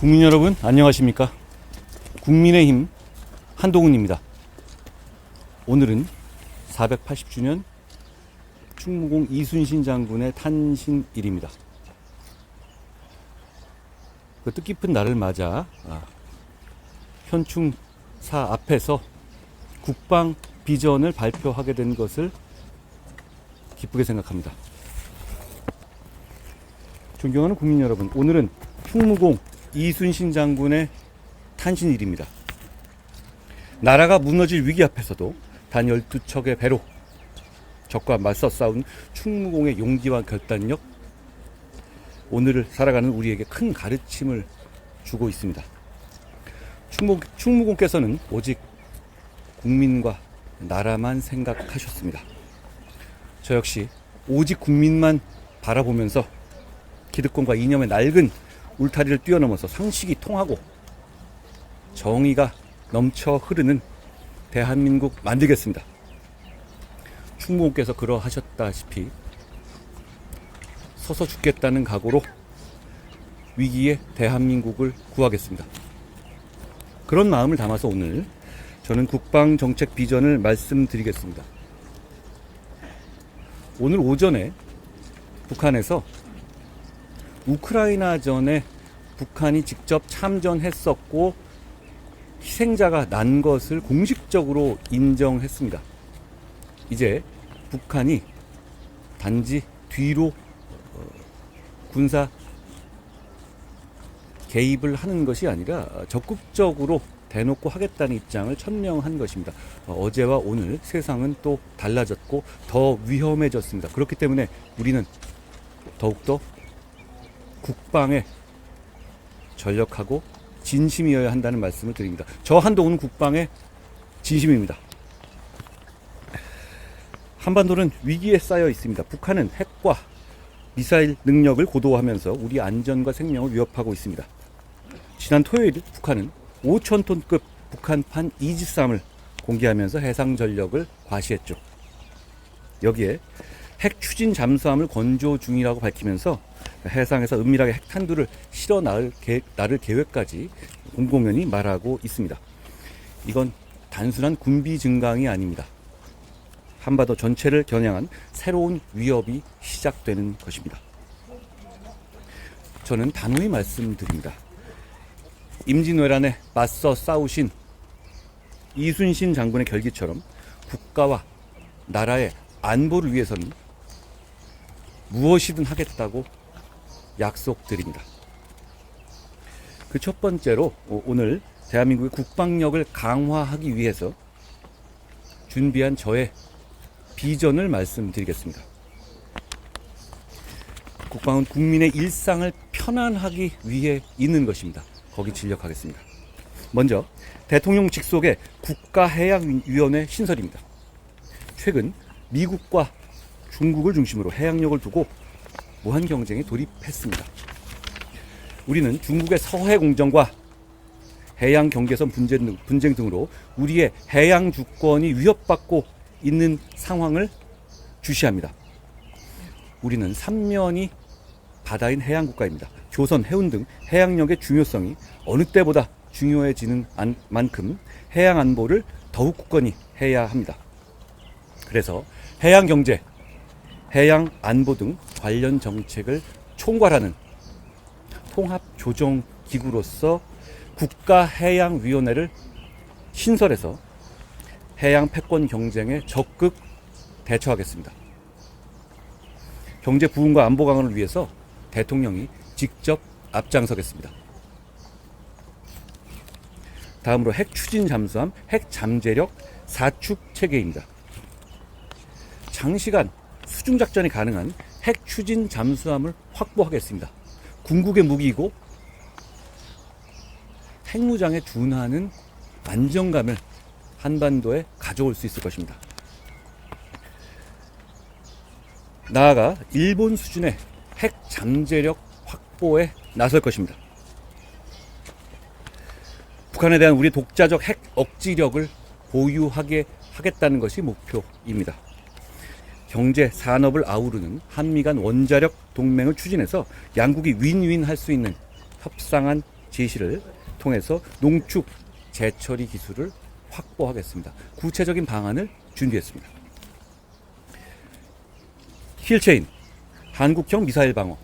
국민 여러분 안녕하십니까. 국민의힘 한동훈입니다. 오늘은 480주년 충무공 이순신 장군의 탄신일입니다. 그 뜻깊은 날을 맞아 현충사 앞에서 국방 비전을 발표하게 된 것을 기쁘게 생각합니다. 존경하는 국민 여러분, 오늘은 충무공 이순신 장군의 탄신일입니다. 나라가 무너질 위기 앞에서도 단 12척의 배로 적과 맞서 싸운 충무공의 용기와 결단력, 오늘을 살아가는 우리에게 큰 가르침을 주고 있습니다. 충무공께서는 오직 국민과 나라만 생각하셨습니다. 저 역시 오직 국민만 바라보면서 기득권과 이념의 낡은 울타리를 뛰어넘어서 상식이 통하고 정의가 넘쳐 흐르는 대한민국 만들겠습니다. 충무공께서 그러하셨다시피 서서 죽겠다는 각오로 위기의 대한민국을 구하겠습니다. 그런 마음을 담아서 오늘 저는 국방정책 비전을 말씀드리겠습니다. 오늘 오전에 북한에서 우크라이나전에 북한이 직접 참전했었고 희생자가 난 것을 공식적으로 인정했습니다. 이제 북한이 단지 뒤로 군사 개입을 하는 것이 아니라 적극적으로 대놓고 하겠다는 입장을 천명한 것입니다. 어제와 오늘 세상은 또 달라졌고 더 위험해졌습니다. 그렇기 때문에 우리는 더욱더 국방에 전력하고 진심이어야 한다는 말씀을 드립니다. 저 한동훈은 국방에 진심입니다. 한반도는 위기에 쌓여 있습니다. 북한은 핵과 미사일 능력을 고도화하면서 우리 안전과 생명을 위협하고 있습니다. 지난 토요일 북한은 5,000톤급 북한판 이지스함을 공개하면서 해상 전력을 과시했죠. 여기에 핵 추진 잠수함을 건조 중이라고 밝히면서 해상에서 은밀하게 핵탄두를 실어 나를 계획까지 공공연히 말하고 있습니다. 이건 단순한 군비 증강이 아닙니다. 한반도 전체를 겨냥한 새로운 위협이 시작되는 것입니다. 저는 단호히 말씀드립니다. 임진왜란에 맞서 싸우신 이순신 장군의 결기처럼 국가와 나라의 안보를 위해서는 무엇이든 하겠다고 약속드립니다. 그 첫 번째로 오늘 대한민국의 국방력을 강화하기 위해서 준비한 저의 비전을 말씀드리겠습니다. 국방은 국민의 일상을 편안하기 위해 있는 것입니다. 거기 진력하겠습니다. 먼저 대통령 직속의 국가해양위원회 신설입니다. 최근 미국과 중국을 중심으로 해양력을 두고 무한 경쟁에 돌입했습니다. 우리는 중국의 서해 공정과 해양 경계선 분쟁 등으로 우리의 해양 주권이 위협받고 있는 상황을 주시합니다. 우리는 삼면이 바다인 해양 국가입니다. 조선, 해운 등 해양력의 중요성이 어느 때보다 중요해지는 만큼 해양 안보를 더욱 굳건히 해야 합니다. 그래서 해양 경제, 해양 안보 등 관련 정책을 총괄하는 통합조정기구로서 국가해양위원회를 신설해서 해양 패권 경쟁에 적극 대처하겠습니다. 경제 부흥과 안보 강화를 위해서 대통령이 직접 앞장서겠습니다. 다음으로 핵 추진 잠수함, 핵 잠재력 사축 체계입니다. 장시간 수중 작전이 가능한 핵 추진 잠수함을 확보하겠습니다. 궁극의 무기이고 핵무장에 준하는 안정감을 한반도에 가져올 수 있을 것입니다. 나아가 일본 수준의 핵 잠재력 확보에 나설 것입니다. 북한에 대한 우리 독자적 핵 억지력을 보유하게 하겠다는 것이 목표입니다. 경제, 산업을 아우르는 한미 간 원자력 동맹을 추진해서 양국이 윈윈 할 수 있는 협상안 제시를 통해서 농축 재처리 기술을 확보하겠습니다. 구체적인 방안을 준비했습니다. 힐체인, 한국형 미사일 방어,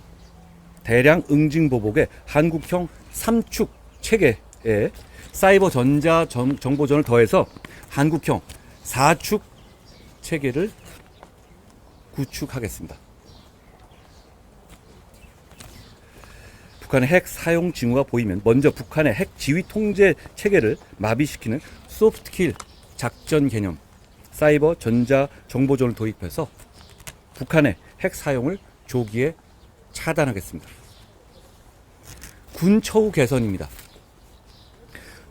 대량 응징 보복의 한국형 3축 체계에 사이버 전자 정보전을 더해서 한국형 4축 체계를 구축하겠습니다. 북한의 핵 사용 징후가 보이면 먼저 북한의 핵 지휘 통제 체계를 마비시키는 소프트킬 작전 개념, 사이버 전자 정보전을 도입해서 북한의 핵 사용을 조기에 차단하겠습니다. 군 처우 개선입니다.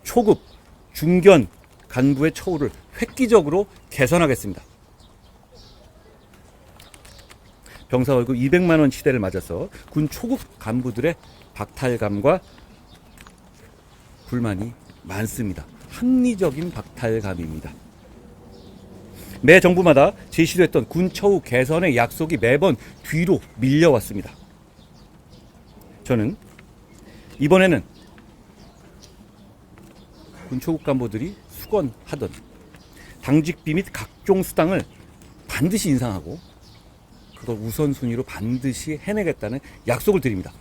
초급, 중견 간부의 처우를 획기적으로 개선하겠습니다. 병사 월급 200만 원 시대를 맞아서 군 초급 간부들의 박탈감과 불만이 많습니다. 합리적인 박탈감입니다. 매 정부마다 제시됐던 군 처우 개선의 약속이 매번 뒤로 밀려왔습니다. 저는 이번에는 군 초급 간부들이 수건하던 당직비 및 각종 수당을 반드시 인상하고 그걸 우선순위로 반드시 해내겠다는 약속을 드립니다.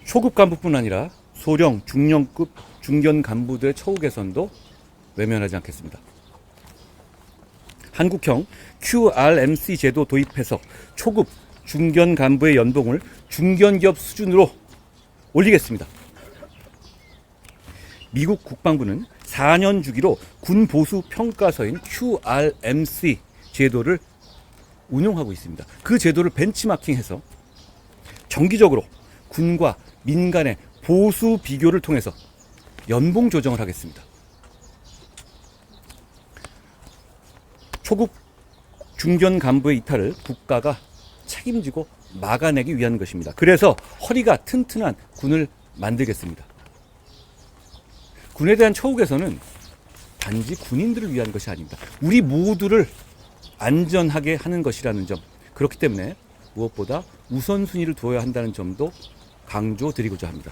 초급 간부뿐 아니라 소령, 중령급, 중견 간부들의 처우 개선도 외면하지 않겠습니다. 한국형 QRMC 제도 도입해서 초급, 중견 간부의 연봉을 중견기업 수준으로 올리겠습니다. 미국 국방부는 4년 주기로 군 보수 평가서인 QRMC 제도를 운용하고 있습니다. 그 제도를 벤치마킹해서 정기적으로 군과 민간의 보수 비교를 통해서 연봉 조정을 하겠습니다. 초급 중견 간부의 이탈을 국가가 책임지고 막아내기 위한 것입니다. 그래서 허리가 튼튼한 군을 만들겠습니다. 군에 대한 처우 개선은 단지 군인들을 위한 것이 아닙니다. 우리 모두를 안전하게 하는 것이라는 점, 그렇기 때문에 무엇보다 우선순위를 두어야 한다는 점도 강조드리고자 합니다.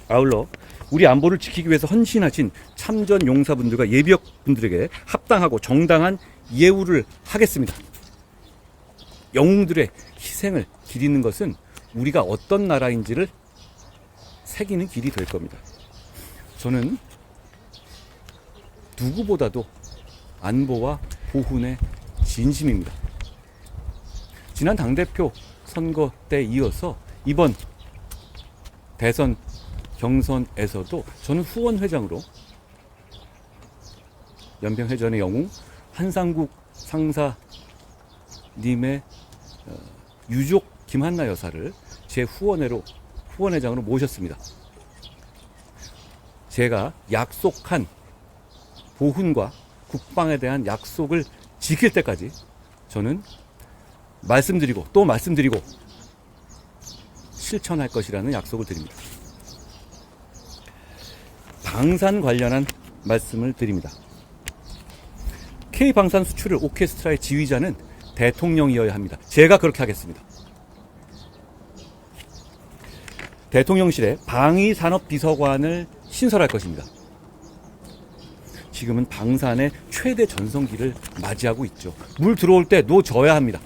아울러 우리 안보를 지키기 위해서 헌신하신 참전 용사분들과 예비역분들에게 합당하고 정당한 예우를 하겠습니다. 영웅들의 희생을 기리는 것은 우리가 어떤 나라인지를 새기는 길이 될 겁니다. 저는 누구보다도 안보와 보훈에 진심입니다. 지난 당대표 선거 때 이어서 이번 대선 경선에서도 저는 후원회장으로 연평해전의 영웅 한상국 상사님의 유족 김한나 여사를 제 후원회장으로 모셨습니다. 제가 약속한 보훈과 국방에 대한 약속을 지킬 때까지 저는 말씀드리고 또 말씀드리고 실천할 것이라는 약속을 드립니다. 방산 관련한 말씀을 드립니다. K방산 수출을 오케스트라의 지휘자는 대통령이어야 합니다. 제가 그렇게 하겠습니다. 대통령실에 방위산업비서관을 신설할 것입니다. 지금은 방산의 최대 전성기를 맞이하고 있죠. 물 들어올 때 놓져야 합니다.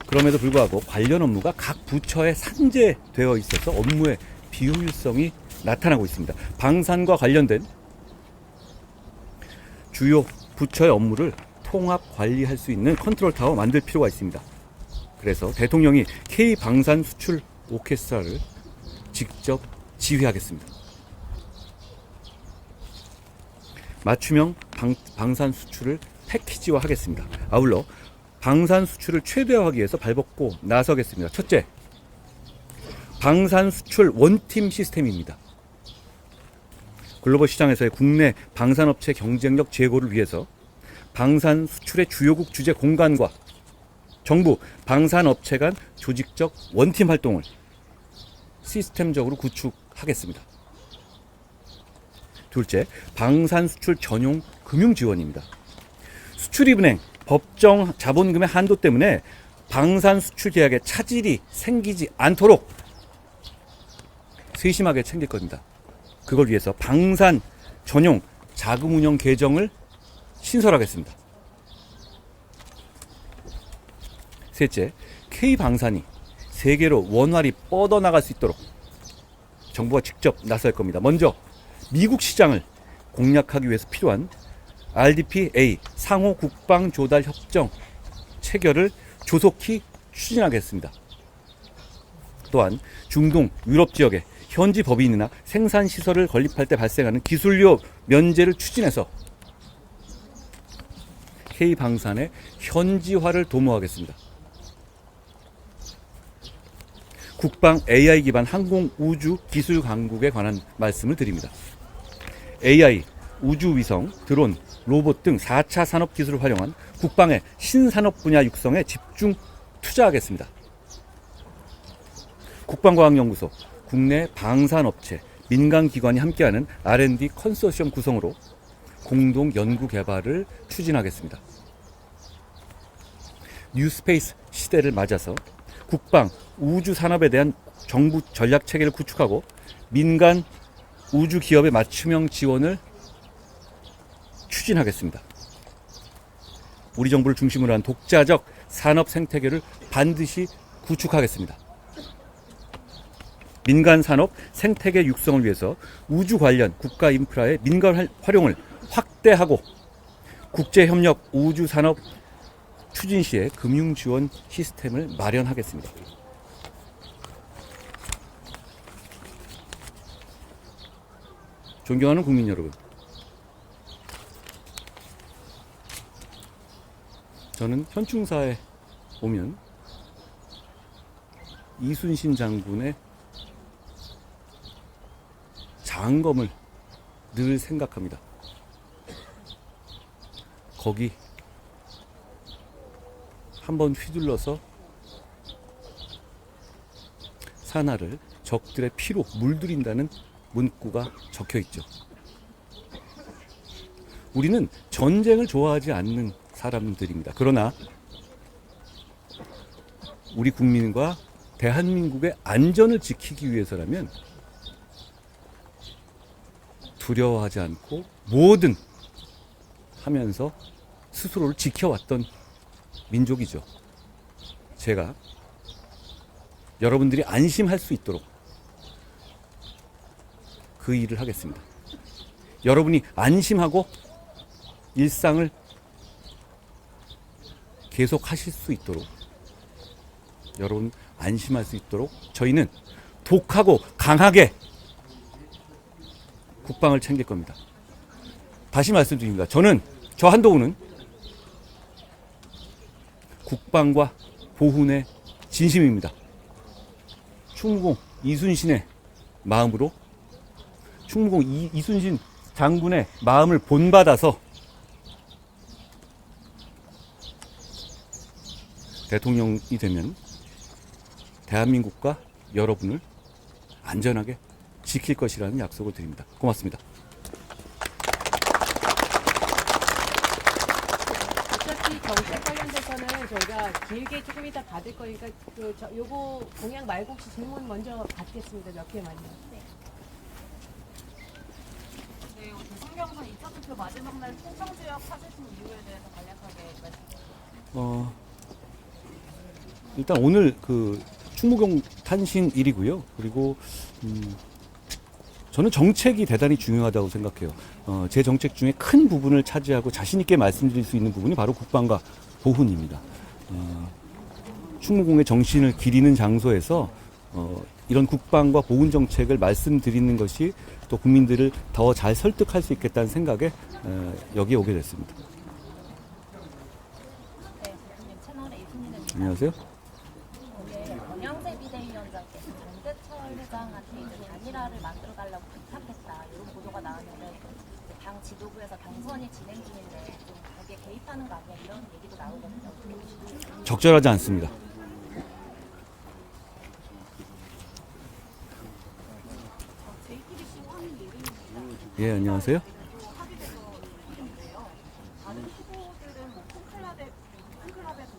그럼에도 불구하고 관련 업무가 각 부처에 산재되어 있어서 업무의 비효율성이 나타나고 있습니다. 방산과 관련된 주요 부처의 업무를 통합 관리할 수 있는 컨트롤 타워 만들 필요가 있습니다. 그래서 대통령이 K방산 수출 오케스트라를 직접 지휘하겠습니다. 맞춤형 방산 수출을 패키지화 하겠습니다. 아울러 방산 수출을 최대화하기 위해서 발벗고 나서겠습니다. 첫째, 방산 수출 원팀 시스템입니다. 글로벌 시장에서의 국내 방산업체 경쟁력 제고를 위해서 방산 수출의 주요국 주재 공간과 정부, 방산업체 간 조직적 원팀 활동을 시스템적으로 구축하겠습니다. 둘째, 방산 수출 전용 금융 지원입니다. 수출입은행, 법정 자본금의 한도 때문에 방산 수출 계약에 차질이 생기지 않도록 세심하게 챙길 겁니다. 그걸 위해서 방산 전용 자금 운영 계정을 신설하겠습니다. 셋째, K방산이 세계로 원활히 뻗어나갈 수 있도록 정부가 직접 나설 겁니다. 먼저 미국 시장을 공략하기 위해서 필요한 RDPA 상호 국방 조달 협정 체결을 조속히 추진하겠습니다. 또한 중동, 유럽 지역에 현지 법인이나 생산 시설을 건립할 때 발생하는 기술료 면제를 추진해서 K방산의 현지화를 도모하겠습니다. 국방 AI 기반 항공 우주 기술 강국에 관한 말씀을 드립니다. AI, 우주위성, 드론, 로봇 등 4차 산업 기술을 활용한 국방의 신산업 분야 육성에 집중 투자하겠습니다. 국방과학연구소, 국내 방산업체, 민간기관이 함께하는 R&D 컨소시엄 구성으로 공동 연구 개발을 추진하겠습니다. 뉴스페이스 시대를 맞아서 국방, 우주 산업에 대한 정부 전략 체계를 구축하고 민간 우주 기업의 맞춤형 지원을 추진하겠습니다. 우리 정부를 중심으로 한 독자적 산업 생태계를 반드시 구축하겠습니다. 민간 산업 생태계 육성을 위해서 우주 관련 국가 인프라의 민간 활용을 확대하고 국제협력 우주 산업 추진 시에 금융 지원 시스템을 마련하겠습니다. 존경하는 국민 여러분, 저는 현충사에 오면 이순신 장군의 장검을 늘 생각합니다. 거기 한번 휘둘러서 산하를 적들의 피로 물들인다는 문구가 적혀 있죠. 우리는 전쟁을 좋아하지 않는 사람들입니다. 그러나 우리 국민과 대한민국의 안전을 지키기 위해서라면 두려워하지 않고 뭐든 하면서 스스로를 지켜왔던 민족이죠. 제가 여러분들이 안심할 수 있도록 그 일을 하겠습니다. 여러분이 안심하고 일상을 계속 하실 수 있도록, 여러분 안심할 수 있도록 저희는 독하고 강하게 국방을 챙길 겁니다. 다시 말씀드립니다. 저 한동훈은 국방과 보훈의 진심입니다. 충무공 이순신의 마음으로, 충무공 이순신 장군의 마음을 본받아서 대통령이 되면 대한민국과 여러분을 안전하게 지킬 것이라는 약속을 드립니다. 고맙습니다. 어차피 정책 관련돼서는 저희가 길게 조금 이따 받을 거니까 요거 공약 말고 혹시 질문 먼저 받겠습니다. 몇 개만요. 네, 성경선 2차 투표 마지막 날 충청지역 하시신 이유에 대해서 간략하게 말씀해 주세요. 일단 오늘 충무공 탄신일이고요. 그리고 저는 정책이 대단히 중요하다고 생각해요. 제 정책 중에 큰 부분을 차지하고 자신 있게 말씀드릴 수 있는 부분이 바로 국방과 보훈입니다. 충무공의 정신을 기리는 장소에서 이런 국방과 보훈 정책을 말씀드리는 것이 또 국민들을 더 잘 설득할 수 있겠다는 생각에 여기에 오게 됐습니다. 네, 대표님 채널에 이순신의 안녕하세요. 영양제 비대위원장께서 장대철 회장한테 이제 단일화를 만들어달라고 부탁했다 이런 보도가 나왔는데 당 지도부에서 경선이 진행 중인데 좀 거기에 개입하는 거 아니야 이런 얘기도 나오거든요. 적절하지 않습니다. JTBC 화면 이름입니다. 예, 안녕하세요. 합의돼서 이름인데요. 다른 후보들은 뭐 콩클라베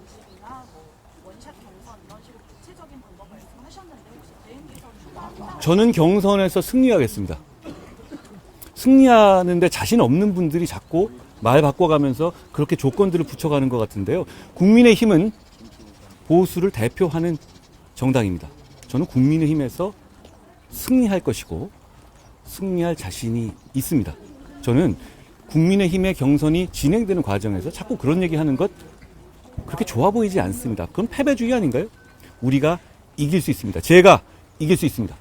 공식이나 뭐 원샷 경선 이런 식으로 구체적인 방법 말씀하셨는데 혹시 대행기선 저는 경선에서 승리하겠습니다. 승리하는데 자신 없는 분들이 자꾸 말 바꿔가면서 그렇게 조건들을 붙여가는 것 같은데요. 국민의힘은 보수를 대표하는 정당입니다. 저는 국민의힘에서 승리할 것이고 승리할 자신이 있습니다. 저는 국민의힘의 경선이 진행되는 과정에서 자꾸 그런 얘기하는 것 그렇게 좋아 보이지 않습니다. 그건 패배주의 아닌가요? 우리가 이길 수 있습니다. 제가 이길 수 있습니다.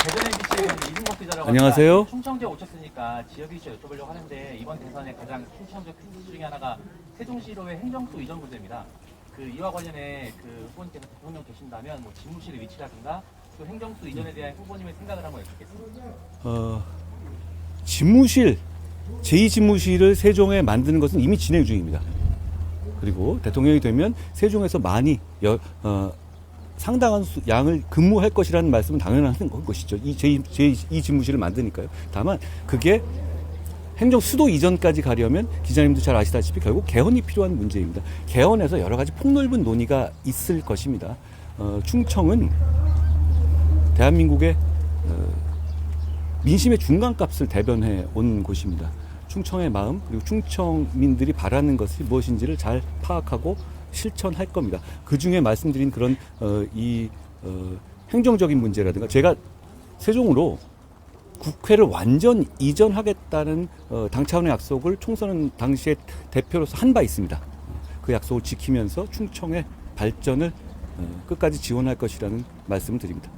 대전 MBC의 이승복 기자라고 안녕하세요. 합니다. 충청도에 오셨으니까 지역 이슈 여쭤보려고 하는데 이번 대선의 가장 충청적 이슈 중에 하나가 세종시로의 행정수 이전 문제입니다. 이와 관련해 후보님께서 대통령 계신다면 뭐 집무실의 위치라든가 또 행정수 이전에 대한 후보님의 생각을 한번 여쭙겠습니다. 집무실, 제2집무실을 세종에 만드는 것은 이미 진행 중입니다. 그리고 대통령이 되면 세종에서 많이 상당한 양을 근무할 것이라는 말씀은 당연한 것이죠. 이 집무실을 만드니까요. 다만 그게 행정 수도 이전까지 가려면 기자님도 잘 아시다시피 결국 개헌이 필요한 문제입니다. 개헌에서 여러 가지 폭넓은 논의가 있을 것입니다. 충청은 대한민국의 민심의 중간값을 대변해 온 곳입니다. 충청의 마음 그리고 충청민들이 바라는 것이 무엇인지를 잘 파악하고 실천할 겁니다. 그 중에 말씀드린 그런 행정적인 문제라든가 제가 세종으로 국회를 완전 이전하겠다는 당 차원의 약속을 총선 당시에 대표로서 한 바 있습니다. 그 약속을 지키면서 충청의 발전을 끝까지 지원할 것이라는 말씀을 드립니다.